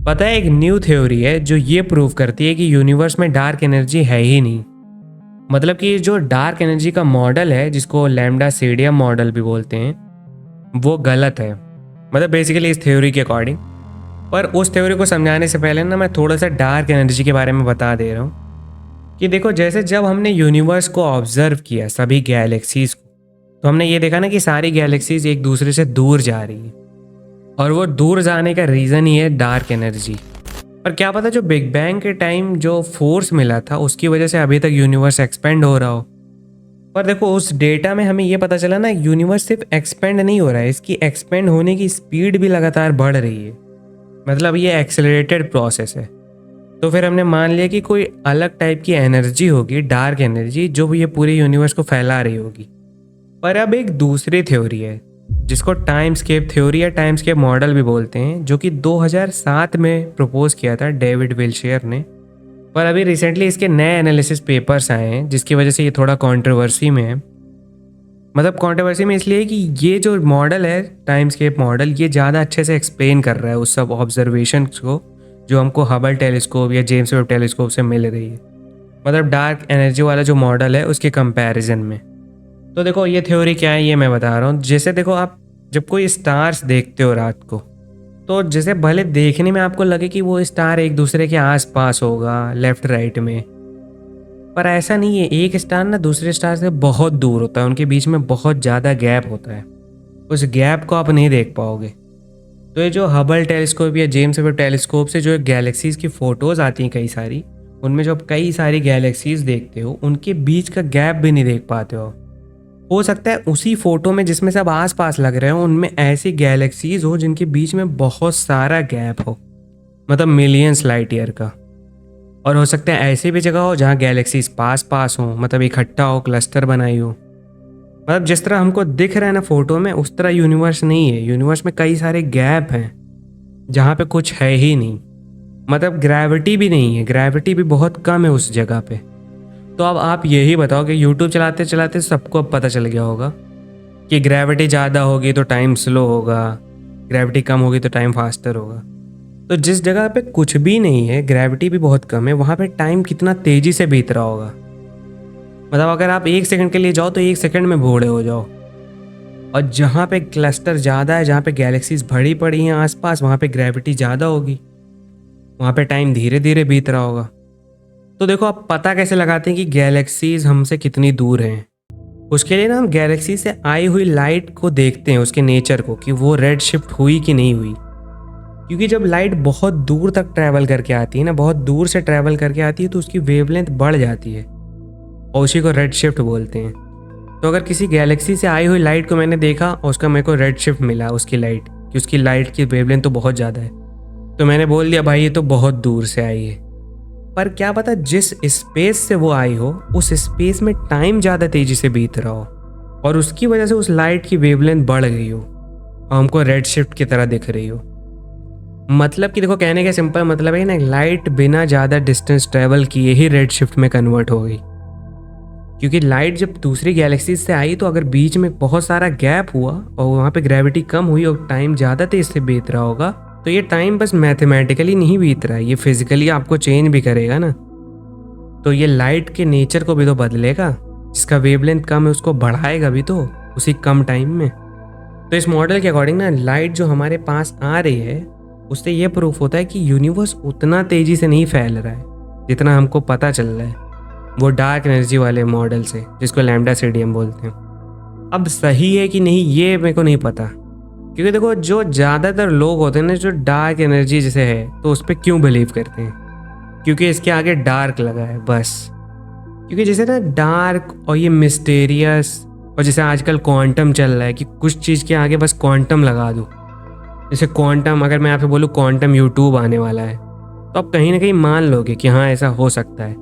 पता है, एक न्यू थ्योरी है जो ये प्रूव करती है कि यूनिवर्स में डार्क एनर्जी है ही नहीं। मतलब कि जो डार्क एनर्जी का मॉडल है, जिसको लैम्डा सीडियम मॉडल भी बोलते हैं, वो गलत है। मतलब बेसिकली इस थ्योरी के अकॉर्डिंग। पर उस थ्योरी को समझाने से पहले ना मैं थोड़ा सा डार्क एनर्जी के बारे में बता दे रहा हूँ कि देखो, जैसे जब हमने यूनिवर्स को ऑब्जर्व किया, सभी गैलेक्सीज को, तो हमने ये देखा ना कि सारी गैलेक्सीज एक दूसरे से दूर जा रही है। और वो दूर जाने का रीज़न ही है डार्क एनर्जी। पर क्या पता जो बिग बैंग के टाइम जो फोर्स मिला था उसकी वजह से अभी तक यूनिवर्स एक्सपेंड हो रहा हो। पर देखो, उस डेटा में हमें ये पता चला ना, यूनिवर्स सिर्फ एक्सपेंड नहीं हो रहा है, इसकी एक्सपेंड होने की स्पीड भी लगातार बढ़ रही है। मतलब ये एक्सेलरेटेड प्रोसेस है। तो फिर हमने मान लिया कि कोई अलग टाइप की एनर्जी होगी, डार्क एनर्जी, जो ये पूरे यूनिवर्स को फैला रही होगी। पर अब एक दूसरी थ्योरी है जिसको टाइम स्केप थ्योरी या टाइम स्केप मॉडल भी बोलते हैं, जो कि 2007 में प्रपोज किया था डेविड विल्शियर ने। पर अभी रिसेंटली इसके नए एनालिसिस पेपर्स आए हैं, जिसकी वजह से ये थोड़ा कंट्रोवर्सी में है। मतलब कंट्रोवर्सी में इसलिए कि ये जो मॉडल है टाइम स्केप मॉडल, ये ज़्यादा अच्छे से एक्सप्लेन कर रहा है उस सब ऑब्जर्वेशन को जो हमको हबल टेलीस्कोप या जेम्स वेब टेलीस्कोप से मिल रही है। मतलब डार्क एनर्जी वाला जो मॉडल है उसके कंपैरिजन में। तो देखो, ये थ्योरी क्या है ये मैं बता रहा हूँ। जैसे देखो, आप जब कोई स्टार्स देखते हो रात को, तो जैसे भले देखने में आपको लगे कि वो स्टार एक दूसरे के आसपास होगा, लेफ्ट राइट में, पर ऐसा नहीं है। एक स्टार ना दूसरे स्टार से बहुत दूर होता है, उनके बीच में बहुत ज़्यादा गैप होता है। उस गैप को आप नहीं देख पाओगे। तो ये जो हबल टेलीस्कोप या जेम्स वेब टेलीस्कोप से जो गैलेक्सीज की फ़ोटोज़ आती हैं कई सारी, उनमें जो आप कई सारी गैलेक्सीज देखते हो, उनके बीच का गैप भी नहीं देख पाते हो सकता है उसी फोटो में जिसमें सब आस पास लग रहे हो, उनमें ऐसी गैलेक्सीज हो जिनके बीच में बहुत सारा गैप हो, मतलब मिलियंस लाइट ईयर का। और हो सकता है ऐसी भी जगह हो जहाँ गैलेक्सीज पास पास हो, मतलब इकट्ठा हो, क्लस्टर बनाई हो। मतलब जिस तरह हमको दिख रहा है ना फोटो में, उस तरह यूनिवर्स नहीं है। यूनिवर्स में कई सारे गैप हैं जहाँ पे कुछ है ही नहीं। मतलब ग्रेविटी भी नहीं है, ग्रेविटी भी बहुत कम है उस जगह पे। तो अब आप यही बताओ कि यूट्यूब चलाते चलाते सबको अब पता चल गया होगा कि ग्रेविटी ज़्यादा होगी तो टाइम स्लो होगा, ग्रेविटी कम होगी तो टाइम फास्टर होगा। तो जिस जगह पे कुछ भी नहीं है, ग्रेविटी भी बहुत कम है, वहाँ पे टाइम कितना तेज़ी से बीत रहा होगा। मतलब अगर आप 1 सेकंड के लिए जाओ तो 1 सेकंड में बूढ़े हो जाओ। और जहाँ पे क्लस्टर ज़्यादा है, जहाँ पे गैलेक्सीज भरी पड़ी हैं आसपास, वहाँ पे ग्रेविटी ज़्यादा होगी, वहाँ पे टाइम धीरे धीरे बीत रहा होगा। तो देखो, आप पता कैसे लगाते हैं कि गैलेक्सीज हमसे कितनी दूर हैं? उसके लिए ना हम गैलेक्सी से आई हुई लाइट को देखते हैं, उसके नेचर को, कि वो रेड शिफ्ट हुई कि नहीं हुई। क्योंकि जब लाइट बहुत दूर तक ट्रैवल करके आती है ना, बहुत दूर से ट्रैवल करके आती है, तो उसकी वेवलेंथ बढ़ जाती है और उसी को रेड शिफ्ट बोलते हैं। तो अगर किसी गैलेक्सी से आई हुई लाइट को मैंने देखा और उसका मेरे को रेड शिफ्ट मिला उसकी लाइट, कि उसकी लाइट की वेवलेंथ तो बहुत ज़्यादा है, तो मैंने बोल दिया भाई ये तो बहुत दूर से आई है। पर क्या पता जिस स्पेस से वो आई हो, उस स्पेस में टाइम ज़्यादा तेज़ी से बीत रहा हो और उसकी वजह से उस लाइट की वेवलेंथ बढ़ गई हो और हमको रेड शिफ्ट की तरह दिख रही हो। मतलब कि देखो, कहने का सिंपल मतलब है ना, लाइट बिना ज़्यादा डिस्टेंस ट्रैवल किए ही रेड शिफ्ट में कन्वर्ट हो गई। क्योंकि लाइट जब दूसरी गैलेक्सी से आई, तो अगर बीच में बहुत सारा गैप हुआ और वहाँ पे ग्रेविटी कम हुई और टाइम ज़्यादा तेज से बीत रहा होगा, तो ये टाइम बस मैथमेटिकली नहीं बीत रहा है, ये फिजिकली आपको चेंज भी करेगा ना। तो ये लाइट के नेचर को भी तो बदलेगा, जिसका वेवलेंथ कम है उसको बढ़ाएगा भी तो उसी कम टाइम में। तो इस मॉडल के अकॉर्डिंग ना, लाइट जो हमारे पास आ रही है उससे ये प्रूफ होता है कि यूनिवर्स उतना तेज़ी से नहीं फैल रहा है जितना हमको पता चल रहा है, वो डार्क एनर्जी वाले मॉडल से, जिसको लैम्डा सीडियम बोलते हैं। अब सही है कि नहीं ये मेरे को नहीं पता, क्योंकि देखो जो ज़्यादातर लोग होते हैं ना, जो डार्क एनर्जी जैसे है, तो उस पर क्यों बिलीव करते हैं? क्योंकि इसके आगे डार्क लगा है बस। क्योंकि जैसे ना डार्क और ये मिस्टेरियस, और जैसे आजकल क्वांटम चल रहा है कि कुछ चीज़ के आगे बस क्वांटम लगा दो। जैसे क्वांटम, अगर मैं आपसे बोलूँ क्वांटम यूट्यूब आने वाला है, तो आप कहीं ना कहीं मान लोगे कि हाँ ऐसा हो सकता है।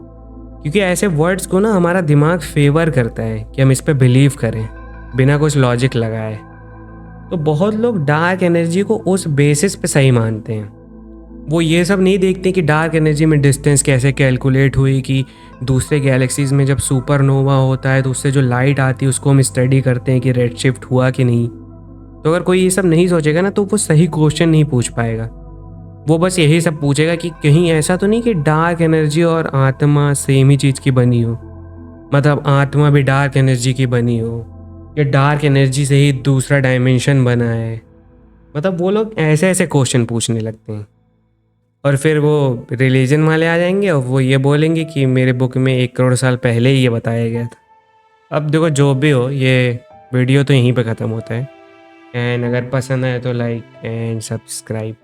क्योंकि ऐसे वर्ड्स को ना हमारा दिमाग फेवर करता है कि हम इस पर बिलीव करें बिना कुछ लॉजिक लगाए। तो बहुत लोग डार्क एनर्जी को उस बेसिस पे सही मानते हैं। वो ये सब नहीं देखते कि डार्क एनर्जी में डिस्टेंस कैसे कैलकुलेट हुई, कि दूसरे गैलेक्सीज में जब सुपरनोवा होता है तो उससे जो लाइट आती है उसको हम स्टडी करते हैं कि रेड शिफ्ट हुआ कि नहीं। तो अगर कोई ये सब नहीं सोचेगा ना, तो वो सही क्वेश्चन नहीं पूछ पाएगा, वो बस यही सब पूछेगा कि कहीं ऐसा तो नहीं कि डार्क एनर्जी और आत्मा सेम ही चीज़ की बनी हो, मतलब आत्मा भी डार्क एनर्जी की बनी हो, या डार्क एनर्जी से ही दूसरा डायमेंशन बना है। मतलब वो लोग ऐसे ऐसे क्वेश्चन पूछने लगते हैं। और फिर वो रिलीजन वाले आ जाएंगे और वो ये बोलेंगे कि मेरे बुक में 1 करोड़ साल पहले ही ये बताया गया था। अब देखो जो भी हो, ये वीडियो तो यहीं पे ख़त्म होता है। एंड अगर पसंद आए तो लाइक एंड सब्सक्राइब।